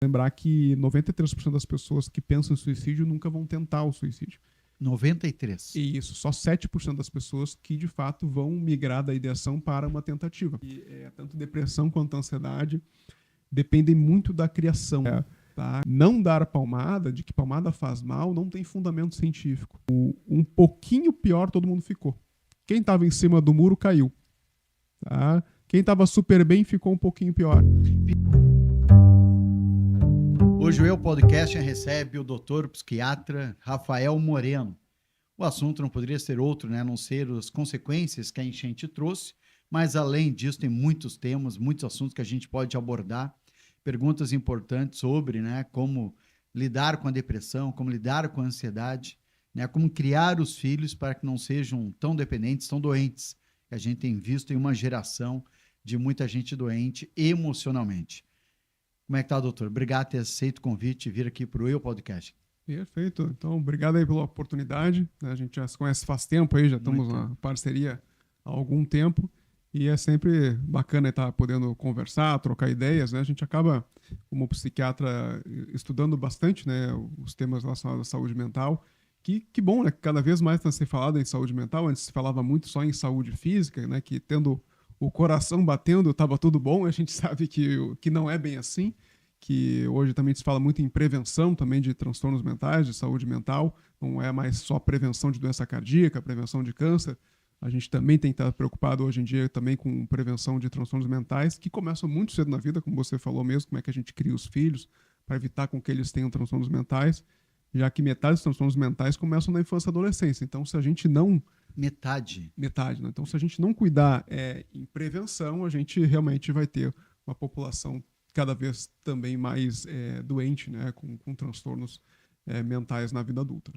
Lembrar que 93% das pessoas que pensam em suicídio nunca vão tentar o suicídio. 93. E isso, só 7% das pessoas que de fato vão migrar da ideação para uma tentativa. E, tanto depressão quanto ansiedade dependem muito da criação. Tá? Não dar palmada, de que palmada faz mal, não tem fundamento científico. Um pouquinho pior todo mundo ficou. Quem estava em cima do muro caiu. Tá? Quem estava super bem ficou um pouquinho pior. Hoje o Eu Podcast recebe o doutor psiquiatra Rafael Moreno. O assunto não poderia ser outro, né? A não ser as consequências que a enchente trouxe, mas além disso tem muitos temas, muitos assuntos que a gente pode abordar, perguntas importantes sobre, né, como lidar com a depressão, como lidar com a ansiedade, né, como criar os filhos para que não sejam tão dependentes, tão doentes, que a gente tem visto em uma geração de muita gente doente emocionalmente. Como é que tá, doutor? Obrigado por ter aceito o convite e vir aqui para o Eu Podcast. Perfeito. Então, obrigado aí pela oportunidade. A gente já se conhece faz tempo aí, já estamos na parceria há algum tempo. E é sempre bacana estar podendo conversar, trocar ideias, né? A gente acaba, como psiquiatra, estudando bastante, né, os temas relacionados à saúde mental. Que bom, né? Cada vez mais está se falando em saúde mental. Antes se falava muito só em saúde física, né? Que tendo o coração batendo estava tudo bom. A gente sabe que não é bem assim. Que hoje também se fala muito em prevenção também de transtornos mentais, de saúde mental. Não é mais só prevenção de doença cardíaca, prevenção de câncer. A gente também tem que estar preocupado hoje em dia também com prevenção de transtornos mentais, que começam muito cedo na vida, como você falou mesmo, como é que a gente cria os filhos para evitar com que eles tenham transtornos mentais, já que metade dos transtornos mentais começam na infância e adolescência. Então, se a gente não... Metade, né? Então, se a gente não cuidar em prevenção, a gente realmente vai ter uma população cada vez também mais doente, né? Com transtornos mentais na vida adulta.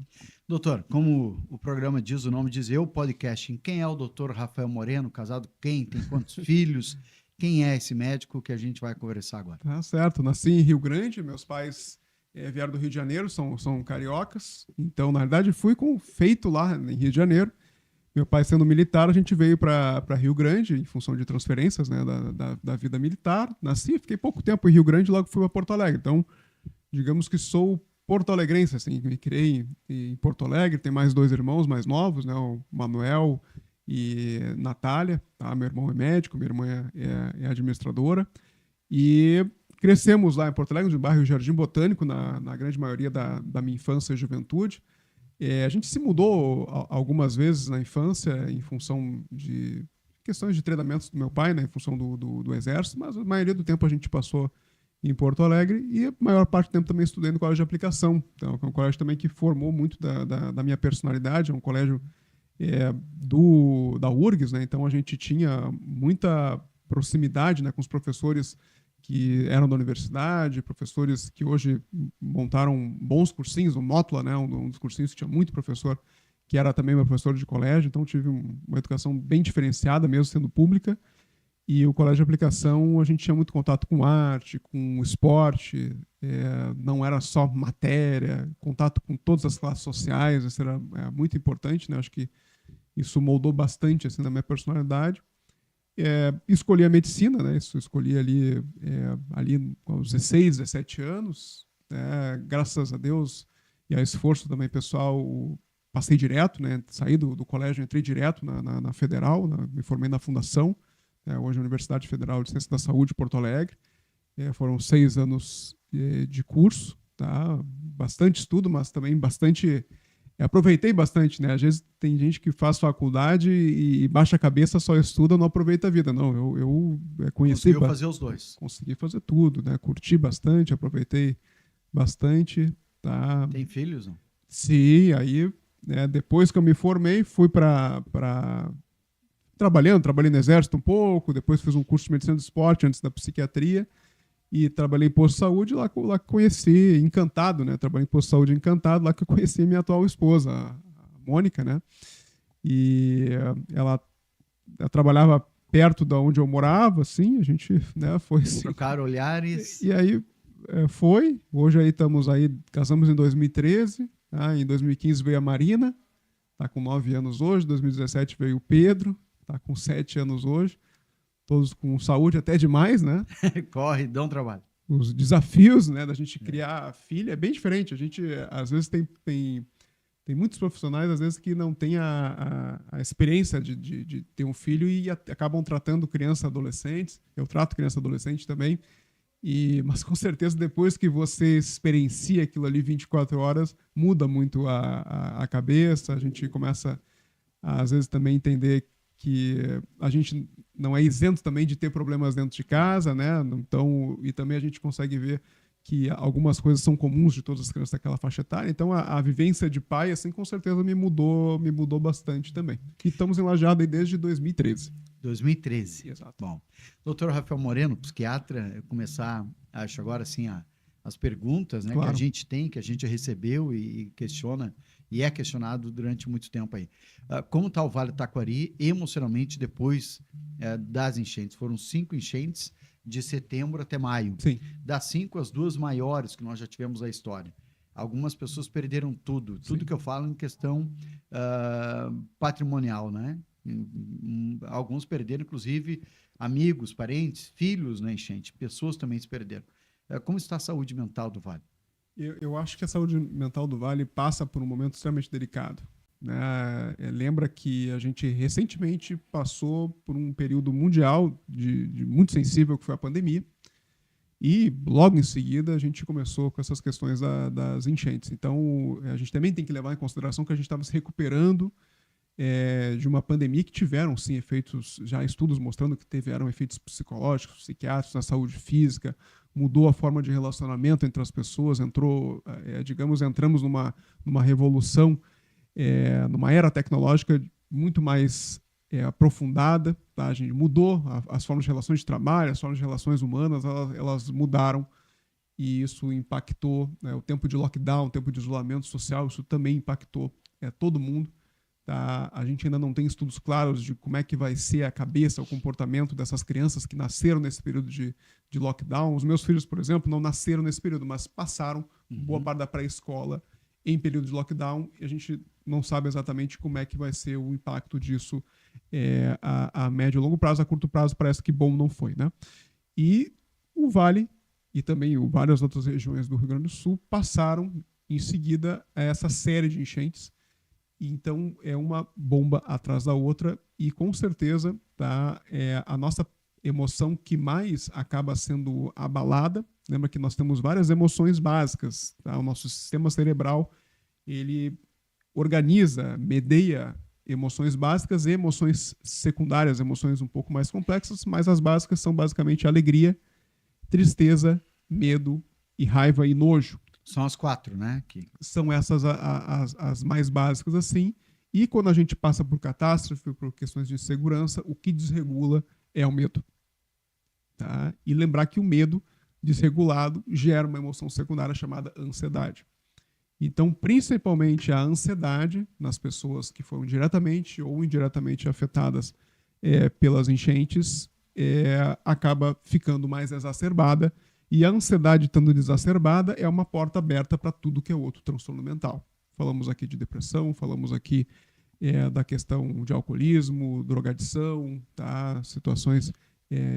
Doutor, como o programa diz, o nome diz Eu Podcast, quem é o doutor Rafael Moreno, casado com quem, tem quantos filhos, quem é esse médico que a gente vai conversar agora? Tá certo, nasci em Rio Grande, meus pais vieram do Rio de Janeiro, são cariocas, então na verdade fui feito lá em Rio de Janeiro. Meu pai sendo militar, a gente veio para Rio Grande em função de transferências, né, da vida militar. Nasci, fiquei pouco tempo em Rio Grande, logo fui para Porto Alegre, então digamos que sou porto-alegrense, assim, me criei em Porto Alegre, tem mais 2 irmãos mais novos, né, o Manuel e Natália, tá? Meu irmão é médico, minha irmã é administradora, e crescemos lá em Porto Alegre, no bairro Jardim Botânico, na grande maioria da minha infância e juventude. A gente se mudou algumas vezes na infância em função de questões de treinamentos do meu pai, né, em função do exército, mas a maioria do tempo a gente passou em Porto Alegre e a maior parte do tempo também estudei no colégio de aplicação. Então, é um colégio também que formou muito da minha personalidade, é um colégio da URGS, né? Então a gente tinha muita proximidade, né, com os professores que eram da universidade, professores que hoje montaram bons cursinhos, o Mótula, né, um dos cursinhos que tinha muito professor, que era também meu professor de colégio, então tive uma educação bem diferenciada, mesmo sendo pública. E o colégio de aplicação, a gente tinha muito contato com arte, com esporte, não era só matéria, contato com todas as classes sociais, isso era muito importante, né? Acho que isso moldou bastante assim, na minha personalidade. Escolhi a medicina, né? Escolhi ali aos 16, 17 anos, graças a Deus e a esforço também pessoal, passei direto, né? Saí do colégio, entrei direto na Federal, me formei na Fundação, hoje a Universidade Federal de Ciências da Saúde de Porto Alegre. Foram 6 anos de curso, tá? Bastante estudo, mas também bastante... aproveitei bastante, né? Às vezes tem gente que faz faculdade e baixa a cabeça, só estuda, não aproveita a vida. Não, eu conheci... Conseguiu fazer os dois. Consegui fazer tudo, né? Curti bastante, aproveitei bastante, tá? Tem filhos, não? Sim, aí depois que eu me formei, fui para... Trabalhei no exército um pouco, depois fiz um curso de medicina do esporte antes da psiquiatria e trabalhei em posto de saúde, lá que conheci, encantado, né? Trabalhei em posto de saúde encantado, lá que eu conheci minha atual esposa, a Mônica, né? E ela trabalhava perto de onde eu morava, assim, a gente, né, foi... Trocaram olhares. E aí hoje aí estamos aí, casamos em 2013, tá? Em 2015 veio a Marina, tá com 9 anos hoje, 2017 veio o Pedro, tá com 7 anos hoje, todos com saúde até demais, né? Corre, dão trabalho. os desafios, né, da gente criar filho é bem diferente. A gente, às vezes, tem muitos profissionais, às vezes, que não têm a experiência de ter um filho e acabam tratando criança e adolescentes. Eu trato criança e adolescente também. Mas, com certeza, depois que você experiencia aquilo ali 24 horas, muda muito a cabeça. A gente começa, às vezes, também entender que a gente não é isento também de ter problemas dentro de casa, né? Então, e também a gente consegue ver que algumas coisas são comuns de todas as crianças daquela faixa etária. Então, a vivência de pai, assim, com certeza me mudou bastante também. E estamos em Lajeado aí desde 2013. 2013. Exato. Bom, doutor Rafael Moreno, psiquiatra, eu começar, acho agora assim, as perguntas, né, Claro. que a gente tem, que a gente recebeu e questiona, e é questionado durante muito tempo aí. Como está o Vale do Taquari emocionalmente depois das enchentes? Foram 5 enchentes de setembro até maio. Sim. Das 5, as 2 maiores que nós já tivemos na história. Algumas pessoas perderam tudo. Tudo que eu falo em questão patrimonial, né? Alguns perderam, inclusive, amigos, parentes, filhos na enchente. Pessoas também se perderam. Como está a saúde mental do Vale? Eu acho que a saúde mental do Vale passa por um momento extremamente delicado, né? Lembra que a gente recentemente passou por um período mundial de muito sensível, que foi a pandemia, e logo em seguida a gente começou com essas questões das enchentes. Então, a gente também tem que levar em consideração que a gente estava se recuperando de uma pandemia que tiveram, sim, efeitos, já estudos mostrando que tiveram efeitos psicológicos, psiquiátricos, na saúde física, mudou a forma de relacionamento entre as pessoas, entramos numa revolução, numa era tecnológica muito mais aprofundada, tá? A gente mudou as formas de relações de trabalho, as formas de relações humanas, elas mudaram, e isso impactou, né, o tempo de lockdown, o tempo de isolamento social, isso também impactou todo mundo. Tá? A gente ainda não tem estudos claros de como é que vai ser a cabeça, o comportamento dessas crianças que nasceram nesse período de lockdown. Os meus filhos, por exemplo, não nasceram nesse período, mas passaram boa parte da pré-escola em período de lockdown, e a gente não sabe exatamente como é que vai ser o impacto disso a médio e longo prazo. A curto prazo parece que bom não foi, né? E o Vale, e também várias outras regiões do Rio Grande do Sul, passaram em seguida a essa série de enchentes. Então, é uma bomba atrás da outra, e com certeza tá, a nossa emoção que mais acaba sendo abalada. Lembra que nós temos várias emoções básicas, tá? O nosso sistema cerebral, ele organiza, medeia emoções básicas e emoções secundárias, emoções um pouco mais complexas, mas as básicas são basicamente alegria, tristeza, medo e raiva e nojo. São as 4, né? São essas as mais básicas, assim. E quando a gente passa por catástrofe, por questões de insegurança, o que desregula é o medo. Tá? E lembrar que o medo desregulado gera uma emoção secundária chamada ansiedade. Então, principalmente a ansiedade nas pessoas que foram diretamente ou indiretamente afetadas pelas enchentes acaba ficando mais exacerbada. E a ansiedade, estando exacerbada, é uma porta aberta para tudo que é outro transtorno mental. Falamos aqui de depressão, falamos aqui da questão de alcoolismo, drogadição, tá? Situações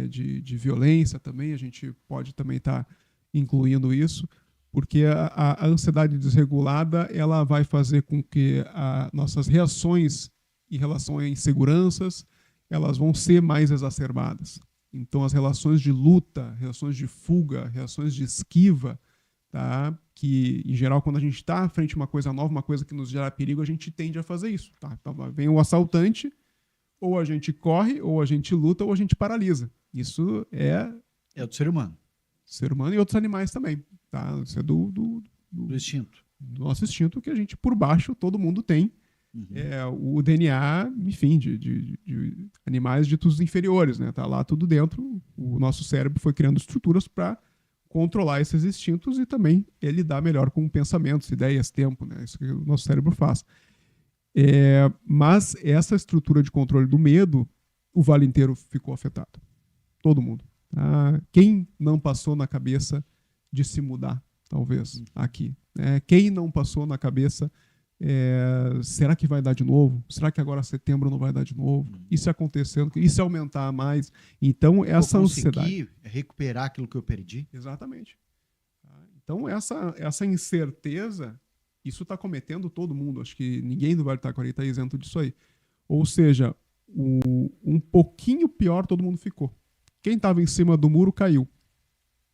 de violência também, a gente pode também estar incluindo isso, porque a ansiedade desregulada ela vai fazer com que nossas reações em relação a inseguranças elas vão ser mais exacerbadas. Então, as relações de luta, relações de fuga, relações de esquiva, tá? Que, em geral, quando a gente está à frente de uma coisa nova, uma coisa que nos gera perigo, a gente tende a fazer isso. Tá? Então, vem o assaltante, ou a gente corre, ou a gente luta, ou a gente paralisa. Isso é do ser humano. Ser humano e outros animais também. Tá? Isso é do instinto. Do nosso instinto, que a gente, por baixo, todo mundo tem. O DNA, enfim, de animais ditos inferiores, né? Tá lá tudo dentro. O nosso cérebro foi criando estruturas para controlar esses instintos e também lidar melhor com pensamentos, ideias, tempo, né? Isso que o nosso cérebro faz. Mas essa estrutura de controle do medo, o Vale inteiro ficou afetado. Todo mundo. Tá? Quem não passou na cabeça de se mudar, talvez, aqui? Quem não passou na cabeça Será que vai dar de novo? Será que agora setembro não vai dar de novo? E se acontecendo? E se aumentar mais? Então, essa ansiedade. Vou conseguir recuperar aquilo que eu perdi? Exatamente. Então, essa incerteza, isso está cometendo todo mundo. Acho que ninguém do Vale do Taquari está isento disso aí. Ou seja, um pouquinho pior todo mundo ficou. Quem estava em cima do muro caiu.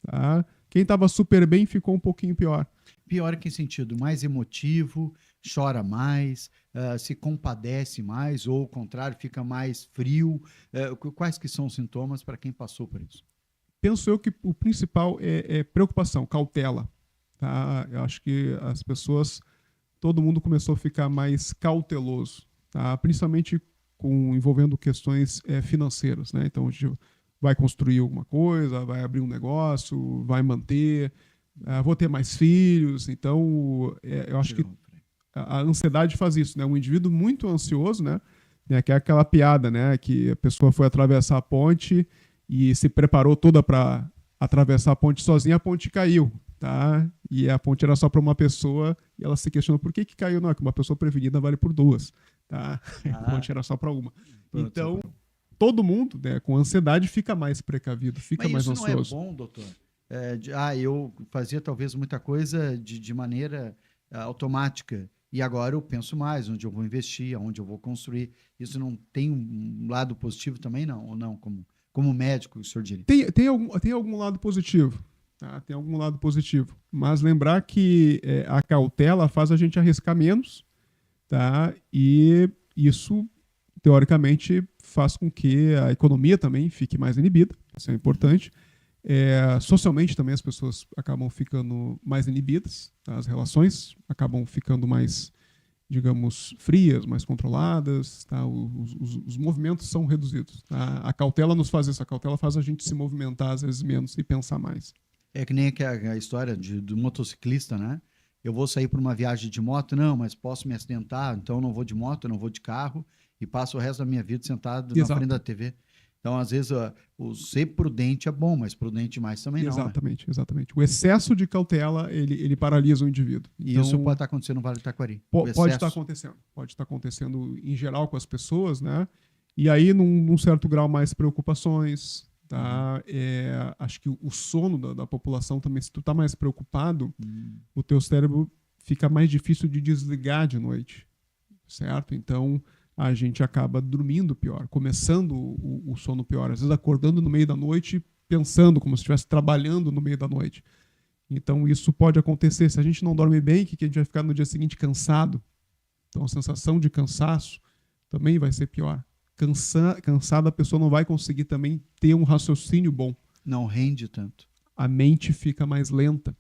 Tá? Quem estava super bem ficou um pouquinho pior. Pior em que sentido? Mais emotivo, chora mais, se compadece mais, ou ao contrário, fica mais frio? Quais que são os sintomas para quem passou por isso? Penso eu que o principal é preocupação, cautela. Tá? Eu acho que as pessoas, todo mundo começou a ficar mais cauteloso, tá? Principalmente envolvendo questões financeiras. Né? Então, a gente vai construir alguma coisa, vai abrir um negócio, vai manter, vou ter mais filhos. Então, eu acho que a ansiedade faz isso. Né? Um indivíduo muito ansioso, né? Que é aquela piada, né? Que a pessoa foi atravessar a ponte e se preparou toda para atravessar a ponte sozinha, a ponte caiu, tá? E a ponte era só para uma pessoa e ela se questionou por que caiu. Não, é que uma pessoa prevenida vale por duas, tá? A ponte era só para uma. Então, todo mundo, né, com ansiedade fica mais precavido, fica mais ansioso. Mas isso não é bom, doutor? Eu fazia talvez muita coisa de maneira automática e agora eu penso mais onde eu vou investir, onde eu vou construir. Isso não tem um lado positivo também, não? Ou não? Como médico, o senhor diria? Tem algum lado positivo. Tá? Tem algum lado positivo. Mas lembrar que a cautela faz a gente arriscar menos, tá? E isso, teoricamente, faz com que a economia também fique mais inibida. Isso é importante. Socialmente também as pessoas acabam ficando mais inibidas. Tá? As relações acabam ficando mais, digamos, frias, mais controladas, tá? Os movimentos são reduzidos. Tá? A cautela nos faz isso, a cautela faz a gente se movimentar às vezes menos e pensar mais. É que nem a história do motociclista, né? Eu vou sair para uma viagem de moto, não, mas posso me acidentar, então não vou de moto, não vou de carro e passo o resto da minha vida sentado na frente da TV. Então, às vezes, o ser prudente é bom, mas prudente demais também não. Exatamente, né? Exatamente. O excesso de cautela, ele paralisa o indivíduo. E então, isso pode estar acontecendo no Vale do Taquari? Pode estar acontecendo. Pode estar acontecendo em geral com as pessoas, né? E aí, num certo grau, mais preocupações, tá? Acho que o sono da população também, se tu tá mais preocupado, o teu cérebro fica mais difícil de desligar de noite, certo? Então, a gente acaba dormindo pior, começando o sono pior, às vezes acordando no meio da noite, pensando como se estivesse trabalhando no meio da noite. Então isso pode acontecer. Se a gente não dorme bem, que a gente vai ficar no dia seguinte cansado. Então a sensação de cansaço também vai ser pior. Cansada, a pessoa não vai conseguir também ter um raciocínio bom. Não rende tanto. A mente fica mais lenta.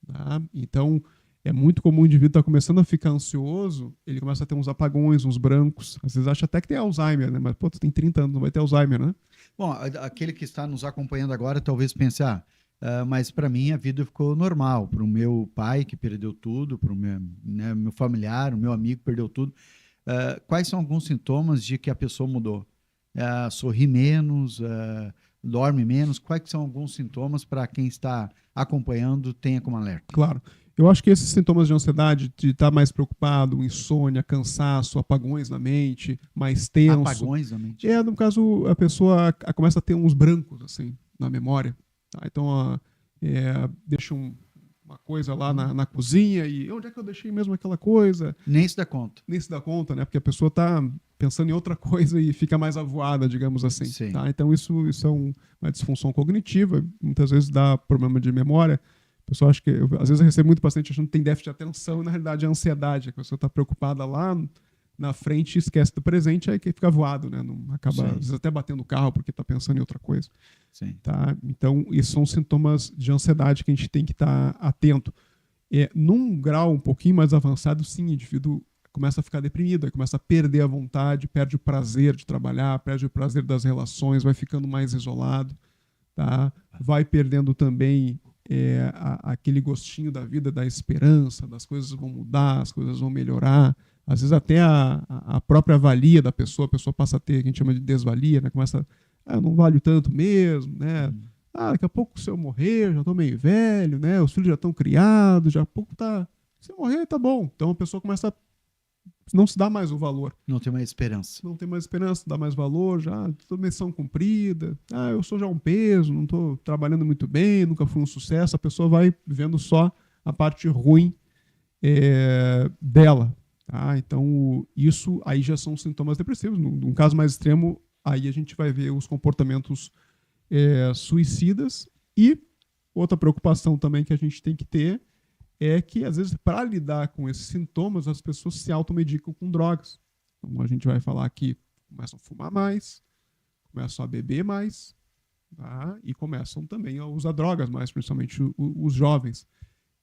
Tá? Então, é muito comum o indivíduo estar começando a ficar ansioso, ele começa a ter uns apagões, uns brancos. Às vezes acha até que tem Alzheimer, né? Mas, pô, tu tem 30 anos, não vai ter Alzheimer, né? Bom, aquele que está nos acompanhando agora talvez pense, mas para mim a vida ficou normal. Para o meu pai, que perdeu tudo, para o meu familiar, o meu amigo que perdeu tudo. Quais são alguns sintomas de que a pessoa mudou? Sorri menos, dorme menos? Quais são alguns sintomas para quem está acompanhando tenha como alerta? Claro. Eu acho que esses sintomas de ansiedade, de estar mais preocupado, insônia, cansaço, apagões na mente, mais tenso. Apagões na mente? No caso, a pessoa começa a ter uns brancos, assim, na memória. Tá? Então, deixa uma coisa lá na cozinha e onde é que eu deixei mesmo aquela coisa? Nem se dá conta. Nem se dá conta, né? Porque a pessoa está pensando em outra coisa e fica mais avoada, digamos assim. Tá? Então, isso é uma disfunção cognitiva, muitas vezes dá problema de memória. A pessoa acha que, às vezes eu recebo muito paciente achando que tem déficit de atenção e na realidade é ansiedade. A pessoa está preocupada lá na frente e esquece do presente, aí que fica voado, né? Não acaba, às vezes, até batendo o carro porque está pensando em outra coisa. Sim. Tá? Então, esses são sintomas de ansiedade que a gente tem que estar atento. Num grau um pouquinho mais avançado, sim, o indivíduo começa a ficar deprimido, aí começa a perder a vontade, perde o prazer de trabalhar, perde o prazer das relações, vai ficando mais isolado, tá? Vai perdendo também aquele gostinho da vida, da esperança, das coisas vão mudar, as coisas vão melhorar. Às vezes até a própria valia da pessoa, a pessoa passa a ter, que a gente chama de desvalia, né? Começa, eu não valho tanto mesmo, né? Daqui a pouco se eu morrer, já estou meio velho, né? Os filhos já estão criados, já a pouco tá... Se eu morrer, tá bom. Então a pessoa começa a não se dá mais o valor. Não tem mais esperança. Não tem mais esperança, não dá mais valor, já toda missão cumprida, eu sou já um peso, não estou trabalhando muito bem, nunca fui um sucesso, a pessoa vai vendo só a parte ruim dela. Tá? Então, isso aí já são sintomas depressivos. Num caso mais extremo, aí a gente vai ver os comportamentos suicidas. E outra preocupação também que a gente tem que ter é que, às vezes, para lidar com esses sintomas, as pessoas se automedicam com drogas. Então, a gente vai falar que começam a fumar mais, começam a beber mais, tá? E começam também a usar drogas mais, principalmente os jovens.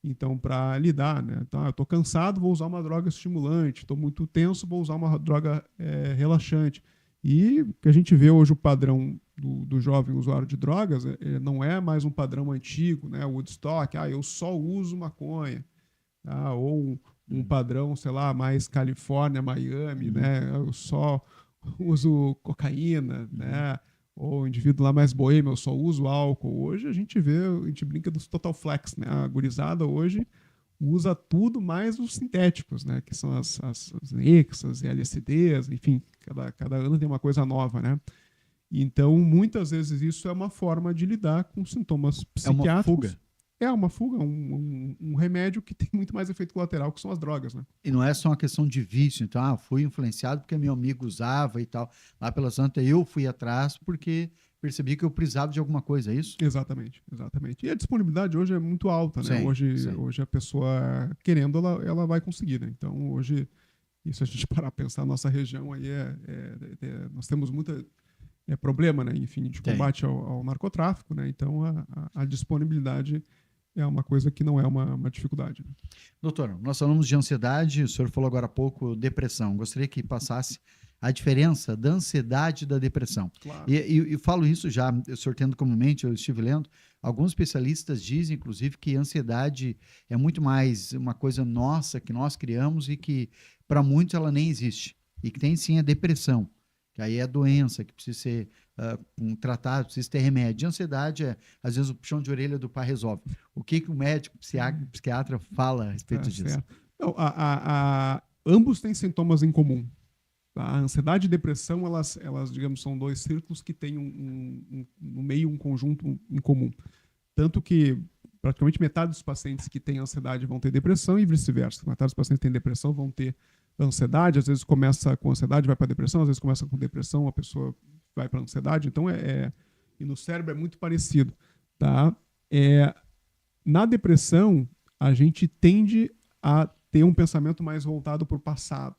Então, para lidar, né? Tá, eu estou cansado, vou usar uma droga estimulante. Estou muito tenso, vou usar uma droga relaxante. E o que a gente vê hoje, o padrão do jovem usuário de drogas não é mais um padrão antigo, né? O Woodstock, eu só uso maconha. Tá? Ou um padrão, sei lá, mais Califórnia, Miami, né? Eu só uso cocaína, né? Ou o indivíduo lá mais boêmio, eu só uso álcool. Hoje a gente brinca dos Total Flex, né? A gurizada hoje usa tudo mais os sintéticos, né? Que são as Nexas e LSDs, enfim, cada ano tem uma coisa nova, né? Então, muitas vezes isso é uma forma de lidar com sintomas psiquiátricos. É uma fuga. É uma fuga, um remédio que tem muito mais efeito colateral, que são as drogas, né? E não é só uma questão de vício. Então, fui influenciado porque meu amigo usava e tal. Lá pela Santa, eu fui atrás porque percebi que eu precisava de alguma coisa, é isso? Exatamente, exatamente. E a disponibilidade hoje é muito alta, né? Sim, hoje a pessoa, querendo, ela vai conseguir, né? Então, hoje, se a gente parar a pensar, a nossa região aí nós temos muita problema, né? Enfim, de combate ao narcotráfico, né? Então, a disponibilidade é uma coisa que não é uma dificuldade. Né? Doutor, nós falamos de ansiedade, o senhor falou agora há pouco depressão. Gostaria que passasse a diferença da ansiedade e da depressão. Claro. E falo isso já, o senhor tendo comumente, eu estive lendo, alguns especialistas dizem, inclusive, que a ansiedade é muito mais uma coisa nossa, que nós criamos e que, para muitos, ela nem existe. E que tem, sim, a depressão, que aí é doença, que precisa ser tratado, precisa ter remédio. A ansiedade às vezes, o puxão de orelha do pai resolve. O que o médico, psiquiatra fala a respeito disso? Não, ambos têm sintomas em comum. Tá? A ansiedade e a depressão, elas, digamos, são dois círculos que têm no meio um conjunto em comum. Tanto que praticamente metade dos pacientes que têm ansiedade vão ter depressão e vice-versa. Metade dos pacientes que têm depressão vão ter ansiedade, às vezes começa com ansiedade, vai para depressão, às vezes começa com depressão, a pessoa vai para ansiedade. Então, e no cérebro é muito parecido. Tá? Na depressão, a gente tende a ter um pensamento mais voltado para o passado.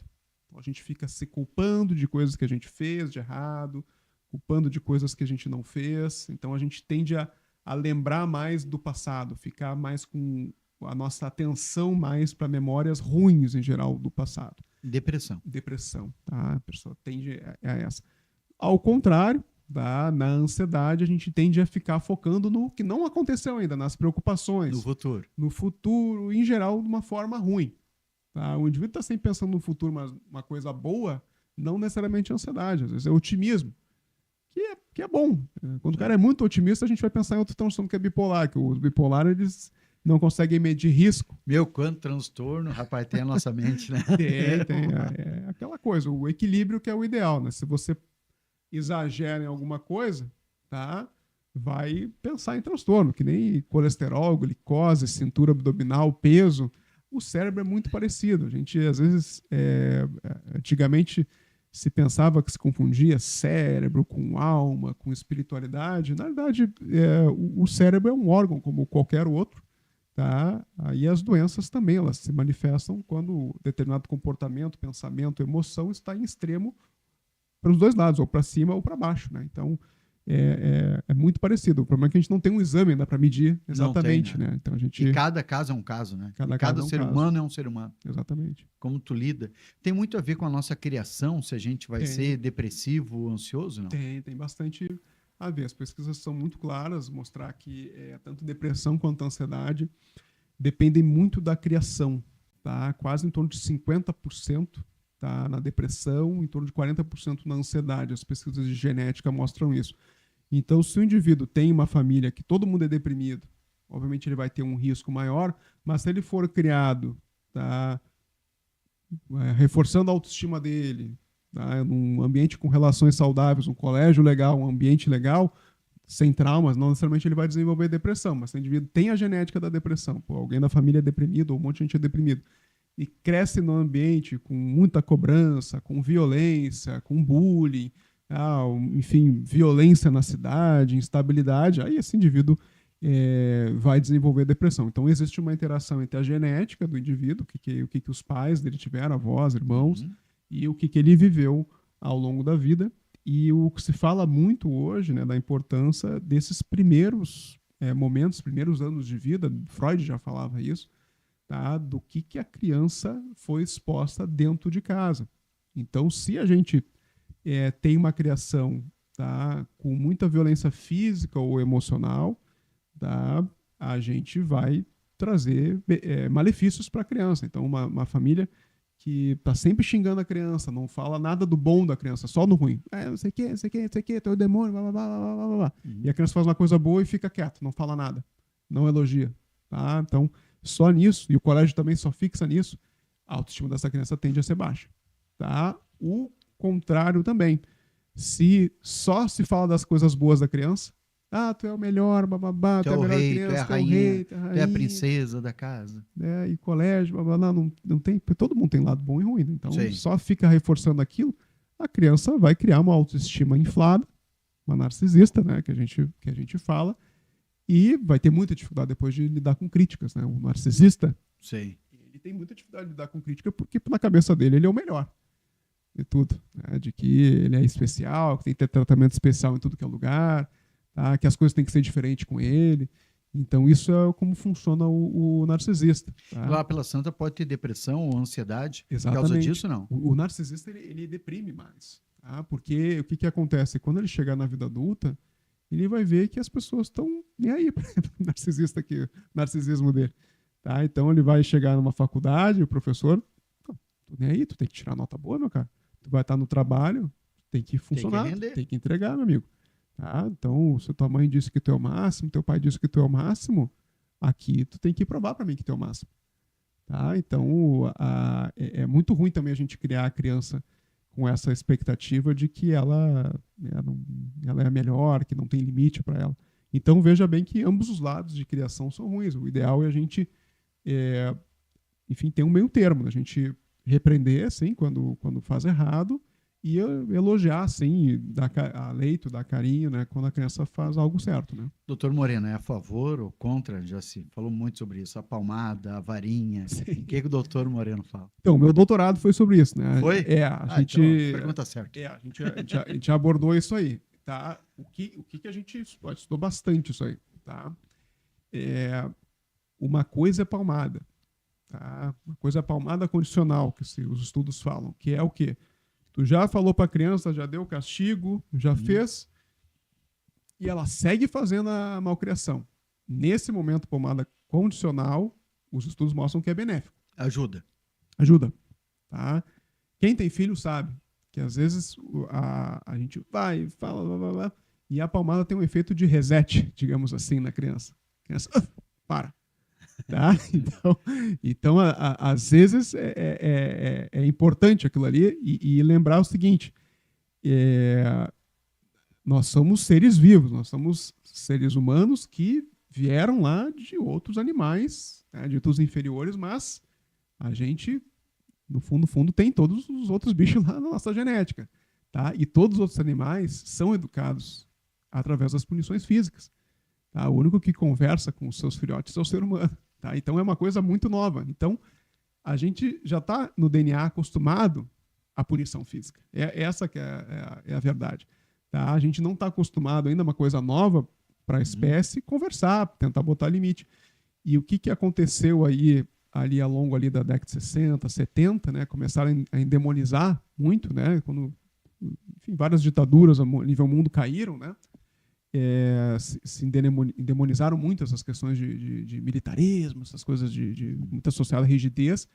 Então, a gente fica se culpando de coisas que a gente fez de errado, culpando de coisas que a gente não fez. Então, a gente tende a lembrar mais do passado, ficar mais com a nossa atenção mais para memórias ruins, em geral, do passado. Depressão. Depressão, tá? A pessoa tende a essa. Ao contrário, tá? Na ansiedade, a gente tende a ficar focando no que não aconteceu ainda, nas preocupações. No futuro. No futuro, em geral, de uma forma ruim. Tá? O indivíduo está sempre pensando no futuro, mas uma coisa boa, não necessariamente é ansiedade, às vezes é otimismo. Que é bom. Quando o cara é muito otimista, a gente vai pensar em outro transtorno que é bipolar, que os bipolares, eles não conseguem medir risco. Meu, quanto transtorno, rapaz, tem a nossa mente, né? Tem. É aquela coisa, o equilíbrio que é o ideal, né? Se você exagera em alguma coisa, tá? Vai pensar em transtorno, que nem colesterol, glicose, cintura abdominal, peso. O cérebro é muito parecido. A gente, às vezes, antigamente se pensava que se confundia cérebro com alma, com espiritualidade. Na verdade, o cérebro é um órgão como qualquer outro. Tá? Aí as doenças também elas se manifestam quando determinado comportamento, pensamento, emoção está em extremo para os dois lados, ou para cima ou para baixo. Né? Então, é muito parecido. O problema é que a gente não tem um exame ainda para medir exatamente. Tem, né? Né? Então, a gente... E cada caso é um caso, né? Cada ser humano é um ser humano. Exatamente. Como tu lida. Tem muito a ver com a nossa criação, se a gente vai ser depressivo ou ansioso, não? Tem bastante a ver. As pesquisas são muito claras, mostrar que tanto depressão quanto ansiedade dependem muito da criação. Tá? Quase em torno de 50% tá, na depressão, em torno de 40% na ansiedade. As pesquisas de genética mostram isso. Então, se o indivíduo tem uma família que todo mundo é deprimido, obviamente ele vai ter um risco maior, mas se ele for criado, tá, reforçando a autoestima dele, tá? Num ambiente com relações saudáveis, um colégio legal, um ambiente legal, sem traumas, não necessariamente ele vai desenvolver depressão, mas se o indivíduo tem a genética da depressão, pô, alguém da família é deprimido, ou um monte de gente é deprimido, e cresce num ambiente com muita cobrança, com violência, com bullying, enfim, violência na cidade, instabilidade, aí esse indivíduo vai desenvolver depressão. Então, existe uma interação entre a genética do indivíduo, o que os pais dele tiveram, avós, irmãos, e o que ele viveu ao longo da vida. E o que se fala muito hoje, né, da importância desses primeiros momentos, primeiros anos de vida, Freud já falava isso, tá, do que a criança foi exposta dentro de casa. Então, se a gente tem uma criação, tá, com muita violência física ou emocional, tá, a gente vai trazer malefícios para a criança. Então, uma família que está sempre xingando a criança, não fala nada do bom da criança, só do ruim. Não sei o que, não sei o que, não sei o que, tu é o demônio, blá, blá, blá, blá, blá. E a criança faz uma coisa boa e fica quieto, não fala nada, não elogia. Tá? Então, só nisso, e o colégio também só fixa nisso, a autoestima dessa criança tende a ser baixa. Tá? O contrário também. Se só se fala das coisas boas da criança, tu é o melhor, bababá, tu é o a melhor rei, criança, tu é a rainha, tu é a princesa da casa. E colégio, bababá, não tem, todo mundo tem lado bom e ruim. Né? Então, Sim. só fica reforçando aquilo, a criança vai criar uma autoestima inflada, uma narcisista, né, que a gente fala, e vai ter muita dificuldade depois de lidar com críticas. Né? O narcisista, sim, ele tem muita dificuldade de lidar com crítica porque na cabeça dele ele é o melhor de tudo. Né? De que ele é especial, que tem que ter tratamento especial em tudo que é lugar, tá? Que as coisas têm que ser diferentes com ele. Então, isso é como funciona o narcisista. Tá? Lá pela Santa pode ter depressão ou ansiedade. Exatamente. Por causa disso, não? O narcisista, ele deprime mais. Tá? Porque o que acontece? Quando ele chegar na vida adulta, ele vai ver que as pessoas estão nem aí para o narcisista aqui, o narcisismo dele. Tá? Então, ele vai chegar numa faculdade, o professor, tô nem aí, tu tem que tirar nota boa, meu cara. Tu vai estar no trabalho, tem que funcionar, tem que entregar, meu amigo. Tá? Então, se tua mãe disse que tu é o máximo, teu pai disse que tu é o máximo, aqui tu tem que provar para mim que tu é o máximo. Tá? Então, é muito ruim também a gente criar a criança com essa expectativa de que ela é a melhor, que não tem limite para ela. Então, veja bem que ambos os lados de criação são ruins. O ideal é a gente, enfim, ter um meio termo, né? A gente repreender, assim, quando faz errado, e elogiar, assim, dar leito, dar carinho, né, quando a criança faz algo certo, né? Doutor Moreno, é a favor ou contra? Já se falou muito sobre isso, a palmada, a varinha. Sim. O que o doutor Moreno fala? Então, meu doutorado foi sobre isso, né? Foi? A gente... Então, pergunta certa. A gente abordou isso aí, tá? O que a gente estudou bastante isso aí, tá? Uma coisa é palmada, tá? Uma coisa é palmada condicional, que os estudos falam, que é o quê? Tu já falou para a criança, já deu castigo, já fez, e ela segue fazendo a malcriação. Nesse momento, palmada condicional, os estudos mostram que é benéfico. Ajuda. Tá? Quem tem filho sabe que às vezes a gente vai e fala, blá, blá, blá, e a palmada tem um efeito de reset, digamos assim, na criança. A criança, para. Tá? Então às vezes é importante aquilo ali e lembrar o seguinte, nós somos seres vivos, nós somos seres humanos que vieram lá de outros animais, né, de outros inferiores, mas a gente, no fundo, tem todos os outros bichos lá na nossa genética. Tá? E todos os outros animais são educados através das punições físicas. Tá? O único que conversa com os seus filhotes é o ser humano. Tá? Então é uma coisa muito nova. Então a gente já está no DNA acostumado à punição física. Essa que é a verdade. Tá? A gente não está acostumado ainda a uma coisa nova para a espécie conversar, tentar botar limite. E o que aconteceu ali ao longo ali da década de 60, 70, né? Começaram a endemonizar muito, né? Quando, enfim, várias ditaduras a nível mundo caíram, né? Se endemonizaram muito essas questões de militarismo, essas coisas de muita associada à rigidez,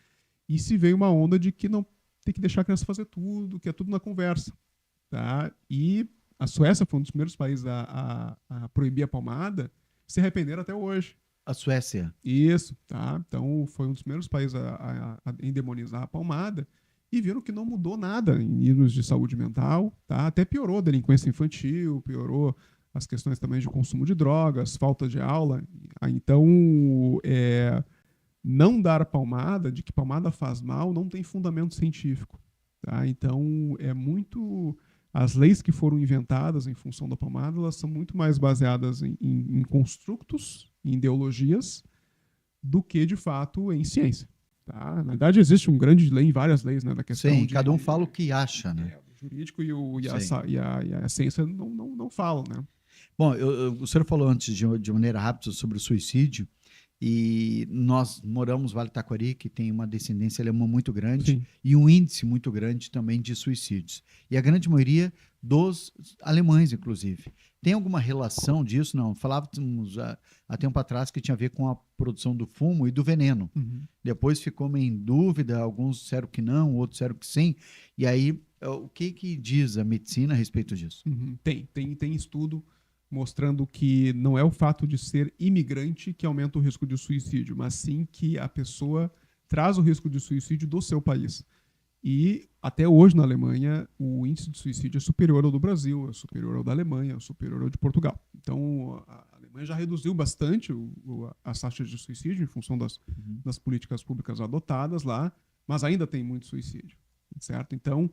e se veio uma onda de que não tem que deixar a criança fazer tudo, que é tudo na conversa. Tá? E a Suécia foi um dos primeiros países a proibir a palmada, se arrependeram até hoje. A Suécia. Isso, tá? Então foi um dos primeiros países a endemonizar a palmada e viram que não mudou nada em níveis de saúde mental, tá? Até piorou a delinquência infantil, piorou as questões também de consumo de drogas, falta de aula. Então, não dar palmada, de que palmada faz mal, não tem fundamento científico, tá? Então, as leis que foram inventadas em função da palmada, elas são muito mais baseadas em construtos, em ideologias, do que, de fato, em ciência. Tá? Na verdade, existe um grande lei, várias leis, né, da questão Sim, cada um fala o que acha, né? O jurídico e a ciência não falam, né? Bom, o senhor falou antes de maneira rápida sobre o suicídio, e nós moramos no Vale do Taquari, que tem uma descendência alemã muito grande. Sim. E um índice muito grande também de suicídios. E a grande maioria dos alemães, inclusive. Tem alguma relação disso? Não. Falávamos há tempo atrás que tinha a ver com a produção do fumo e do veneno. Uhum. Depois ficou meio em dúvida, alguns disseram que não, outros disseram que sim. E aí, o que diz a medicina a respeito disso? Uhum. Tem estudo mostrando que não é o fato de ser imigrante que aumenta o risco de suicídio, mas sim que a pessoa traz o risco de suicídio do seu país. E até hoje na Alemanha o índice de suicídio é superior ao do Brasil, é superior ao da Alemanha, é superior ao de Portugal. Então a Alemanha já reduziu bastante as taxas de suicídio em função das políticas públicas adotadas lá, mas ainda tem muito suicídio, certo? Então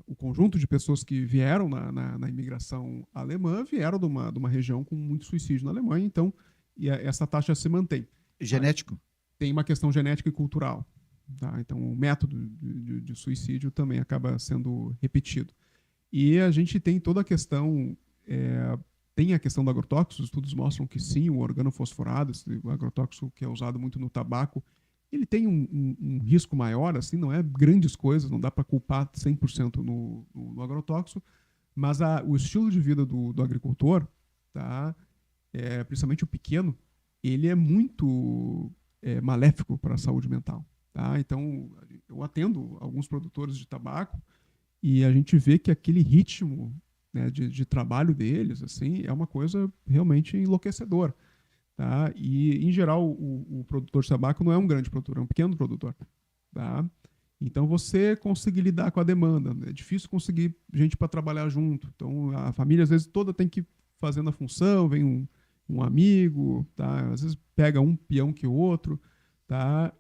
o conjunto de pessoas que vieram na imigração alemã vieram de uma região com muito suicídio na Alemanha, então essa taxa se mantém. Genético? Tem uma questão genética e cultural. Tá? Então, o método de suicídio também acaba sendo repetido. E a gente tem toda a questão... tem a questão do agrotóxico, os estudos mostram que sim, o organofosforado, o agrotóxico que é usado muito no tabaco, ele tem um risco maior, assim, não é grandes coisas, não dá para culpar 100% no agrotóxico, mas o estilo de vida do agricultor, tá? Principalmente o pequeno, ele é muito maléfico para a saúde mental. Tá? Então, eu atendo alguns produtores de tabaco e a gente vê que aquele ritmo, né, de trabalho deles assim, é uma coisa realmente enlouquecedora. Tá? E, em geral, o produtor de tabaco não é um grande produtor, é um pequeno produtor. Tá? Então, você conseguir lidar com a demanda. É difícil conseguir gente para trabalhar junto. Então, a família, às vezes, toda tem que ir fazendo a função, vem um amigo, tá? Às vezes pega um peão que o outro. Tá?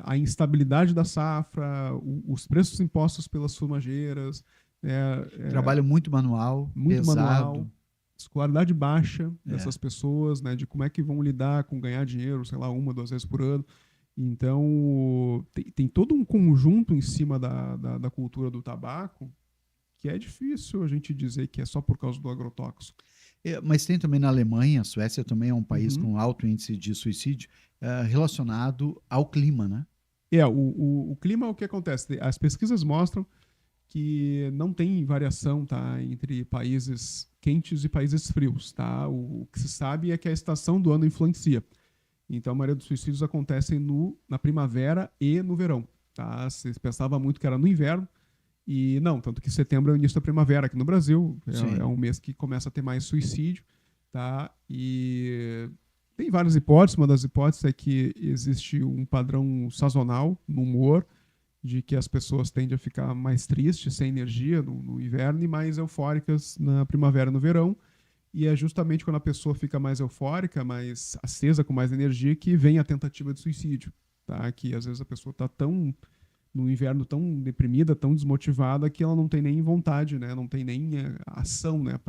A instabilidade da safra, os preços impostos pelas fumageiras. Trabalho muito manual, muito pesado. Manual. Escolaridade baixa dessas pessoas, né, de como é que vão lidar com ganhar dinheiro, sei lá, 1, 2 vezes por ano. Então, tem todo um conjunto em cima da cultura do tabaco que é difícil a gente dizer que é só por causa do agrotóxico. Mas tem também na Alemanha, a Suécia também é um país com alto índice de suicídio relacionado ao clima, né? O clima é o que acontece. As pesquisas mostram que não tem variação, tá, entre países quentes e países frios. Tá? O que se sabe é que a estação do ano influencia. Então, a maioria dos suicídios acontecem na primavera e no verão. Tá? Se pensava muito que era no inverno, e não, tanto que setembro é o início da primavera aqui no Brasil. É um mês que começa a ter mais suicídio. Tá? E tem várias hipóteses. Uma das hipóteses é que existe um padrão sazonal no humor, de que as pessoas tendem a ficar mais tristes, sem energia no inverno e mais eufóricas na primavera e no verão. E é justamente quando a pessoa fica mais eufórica, mais acesa, com mais energia, que vem a tentativa de suicídio. Tá? Que às vezes a pessoa está no inverno tão deprimida, tão desmotivada, que ela não tem nem vontade, né? Não tem nem ação. Né?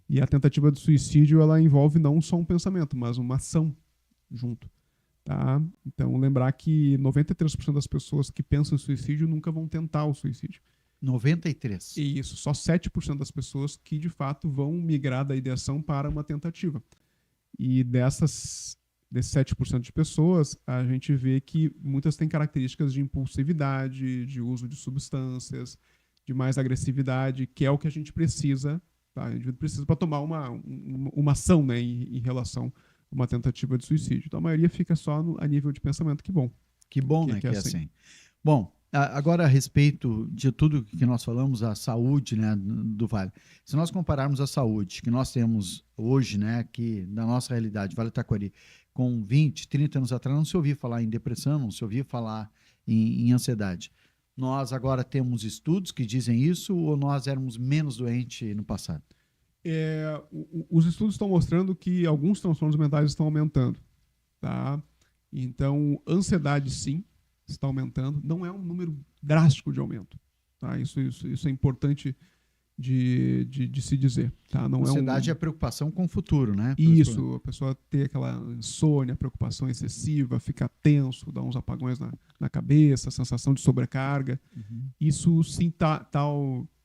E a tentativa de suicídio ela envolve não só um pensamento, mas uma ação junto. Tá? Então, lembrar que 93% das pessoas que pensam em suicídio nunca vão tentar o suicídio. 93%? Isso, só 7% das pessoas que, de fato, vão migrar da ideação para uma tentativa. E desses 7% de pessoas, a gente vê que muitas têm características de impulsividade, de uso de substâncias, de mais agressividade, que é o que a gente precisa, tá? A gente precisa para tomar uma ação, né, em relação uma tentativa de suicídio. Então, a maioria fica só a nível de pensamento. Que bom. Que bom, né? Que é assim. Bom, Agora, a respeito de tudo que nós falamos, a saúde, né, do Vale. Se nós compararmos a saúde que nós temos hoje, né, aqui na nossa realidade, Vale do Taquari, com 20, 30 anos atrás, não se ouvia falar em depressão, não se ouvia falar em ansiedade. Nós agora temos estudos que dizem isso ou nós éramos menos doentes no passado? Os estudos estão mostrando que alguns transtornos mentais estão aumentando, tá? Então, ansiedade, sim, está aumentando. Não é um número drástico de aumento, tá? Isso é importante de se dizer, tá? Não Ansiedade é a preocupação com o futuro, né? Isso, a pessoa ter aquela insônia, preocupação excessiva, ficar tenso, dar uns apagões na cabeça, sensação de sobrecarga. Isso sim tá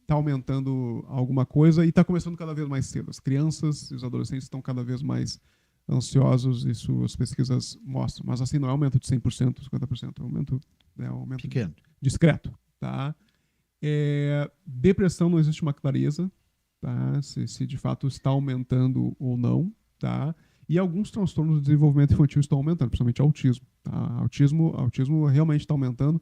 aumentando alguma coisa e está começando cada vez mais cedo. As crianças e os adolescentes estão cada vez mais ansiosos, isso as pesquisas mostram. Mas assim, não é aumento de 100%, 50%, é um aumento pequeno, discreto, tá? Depressão não existe uma clareza, tá? Se de fato está aumentando ou não, tá? E alguns transtornos do desenvolvimento infantil estão aumentando, principalmente autismo, tá? Autismo realmente está aumentando,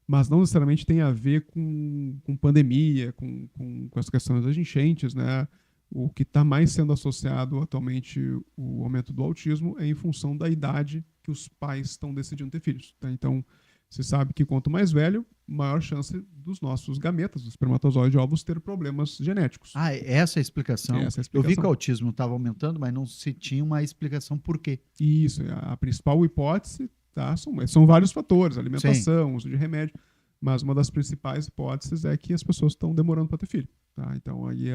mas não necessariamente tem a ver com pandemia, com as questões das enchentes, né? O que está mais sendo associado atualmente o aumento do autismo é em função da idade que os pais estão decidindo ter filhos, tá? Então, você sabe que quanto mais velho, maior chance dos nossos gametas, dos espermatozoides ovos, ter problemas genéticos. Essa é a explicação. Eu vi que o autismo estava aumentando, mas não se tinha uma explicação por quê. Isso, a principal hipótese, tá, são vários fatores, alimentação, Sim. uso de remédio, mas uma das principais hipóteses é que as pessoas estão demorando para ter filho. Tá? Então, aí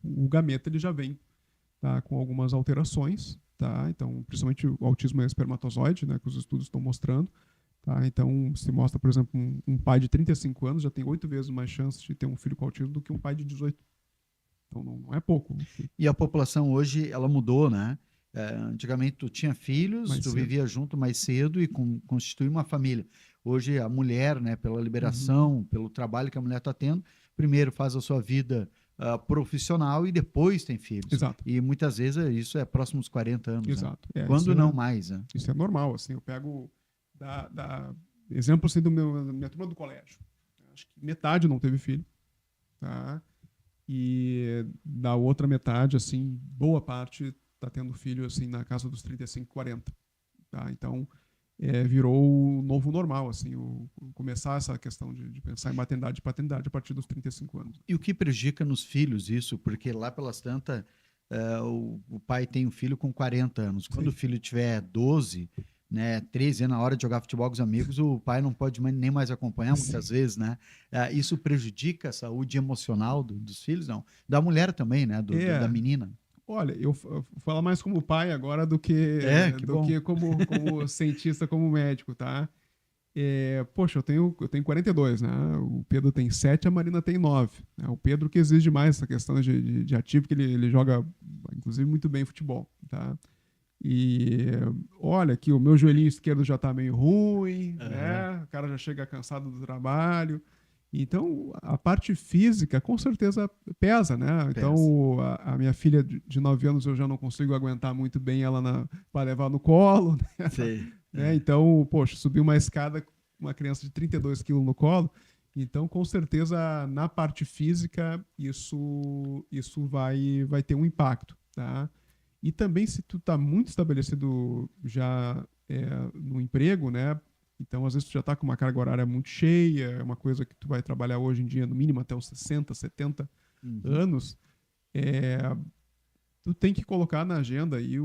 o gameta ele já vem, tá, com algumas alterações, tá? Então, principalmente o autismo é espermatozoide, né, que os estudos estão mostrando. Tá? Então, se mostra, por exemplo, um pai de 35 anos já tem 8 vezes mais chance de ter um filho com autismo do que um pai de 18. Então, não é pouco. E a população hoje, ela mudou, né? Antigamente, tu tinha filhos, tu vivia junto mais cedo e constituía uma família. Hoje, a mulher, né, pela liberação, pelo trabalho que a mulher está tendo, primeiro faz a sua vida profissional e depois tem filhos. Exato. E muitas vezes isso é próximo aos 40 anos. Exato. Né? Quando não mais. Né? Isso é normal. Assim, eu pego... exemplo assim, da minha turma do colégio. Acho que metade não teve filho, tá? E da outra metade, assim, boa parte está tendo filho assim na casa dos 35, 40. Tá? Então, virou o novo normal, assim, começar essa questão de pensar em maternidade e paternidade a partir dos 35 anos. E o que prejudica nos filhos isso? Porque lá pelas tantas, o pai tem um filho com 40 anos. Quando Sim. o filho tiver 12... né, 13 anos, na hora de jogar futebol com os amigos, o pai não pode nem mais acompanhar muitas Sim. vezes, né? Isso prejudica a saúde emocional dos filhos, não? Da mulher também, né? Da menina. Olha, eu falo mais como pai agora do que como cientista, como médico, tá? Poxa, eu tenho 42, né? O Pedro tem 7, a Marina tem 9. Né? O Pedro que exige mais essa questão de ativo, que ele joga, inclusive, muito bem futebol, tá? E olha que o meu joelhinho esquerdo já está meio ruim, né? O cara já chega cansado do trabalho. Então, a parte física com certeza pesa, né? Então, a minha filha de 9 anos eu já não consigo aguentar muito bem ela para levar no colo. Né? Sim. Né? Então, poxa, subir uma escada com uma criança de 32 quilos no colo. Então, com certeza, na parte física, isso vai ter um impacto, tá? E também se tu tá muito estabelecido já no emprego, né? Então, às vezes, tu já tá com uma carga horária muito cheia, é uma coisa que tu vai trabalhar hoje em dia, no mínimo, até os 60, 70 anos. Tu tem que colocar na agenda aí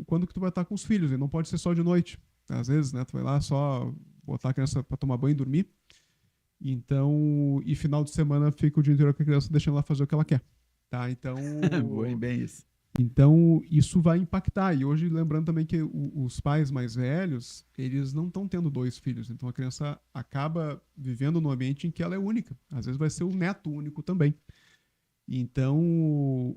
quando que tu vai estar com os filhos, e não pode ser só de noite. Às vezes, né? Tu vai lá só botar a criança para tomar banho e dormir. Então, e final de semana fica o dia inteiro com a criança deixando ela fazer o que ela quer. Tá? Então... bem isso. Então, isso vai impactar. E hoje, lembrando também que os pais mais velhos, eles não estão tendo 2 filhos. Então, a criança acaba vivendo num ambiente em que ela é única. Às vezes vai ser o neto único também. Então,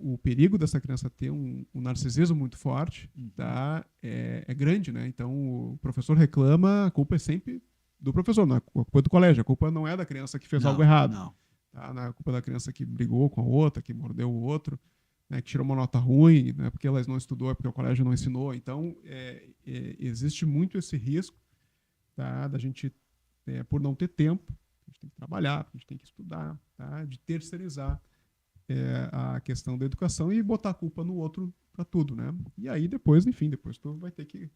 o perigo dessa criança ter um narcisismo muito forte tá, é grande, né? Então, o professor reclama, a culpa é sempre do professor, não, a culpa é do colégio. A culpa não é da criança que fez algo errado. Não. Tá? Não é a culpa da criança que brigou com a outra, que mordeu o outro. Né, que tirou uma nota ruim, né, porque ela não estudou, porque o colégio não ensinou. Então, existe muito esse risco, tá, da gente, por não ter tempo, a gente tem que trabalhar, a gente tem que estudar, tá? De terceirizar a questão da educação e botar a culpa no outro para tudo, né? E aí depois, enfim, depois tu vai ter que,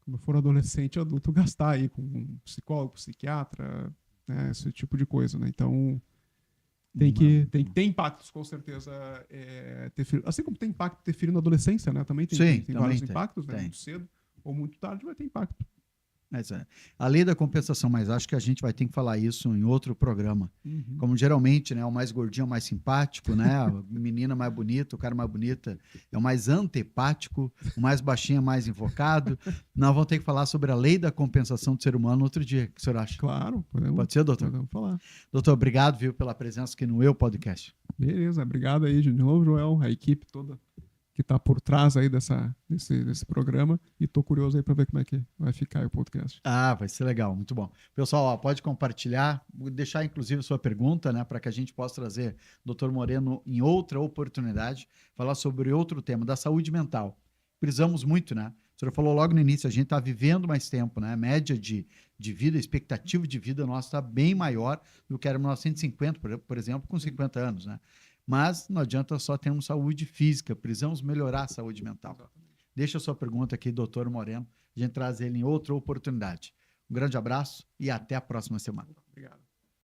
quando for adolescente, adulto, gastar aí com um psicólogo, psiquiatra, né? Esse tipo de tem Então, tem que ter impactos, com certeza. Assim como tem impacto ter filho na adolescência, né? Também tem vários impactos, né? Muito cedo ou muito tarde vai ter impacto. A lei da compensação, mas acho que a gente vai ter que falar isso em outro programa. Uhum. Como geralmente, né, o mais gordinho é o mais simpático, né? A menina mais bonita, o cara mais bonita é o mais antipático, o mais baixinho é mais invocado. Nós vamos ter que falar sobre a lei da compensação do ser humano outro dia. O que o senhor acha? Claro, pode ser, doutor? Podemos falar. Doutor, obrigado, viu, pela presença aqui no Eu Podcast. Beleza, obrigado aí de novo, Joel, a equipe toda que está por trás aí desse programa, e estou curioso aí para ver como é que vai ficar o podcast. Vai ser legal, muito bom. Pessoal, pode compartilhar, deixar inclusive sua pergunta, né, para que a gente possa trazer o Dr. Moreno em outra oportunidade, falar sobre outro tema, da saúde mental. Precisamos muito, né? O senhor falou logo no início, a gente está vivendo mais tempo, né? A média de vida, a expectativa de vida nossa está bem maior do que era em 1950, por exemplo, com 50 anos, né? Mas não adianta só termos saúde física, precisamos melhorar a saúde mental. Deixa a sua pergunta aqui, doutor Moreno, a gente traz ele em outra oportunidade. Um grande abraço e até a próxima semana.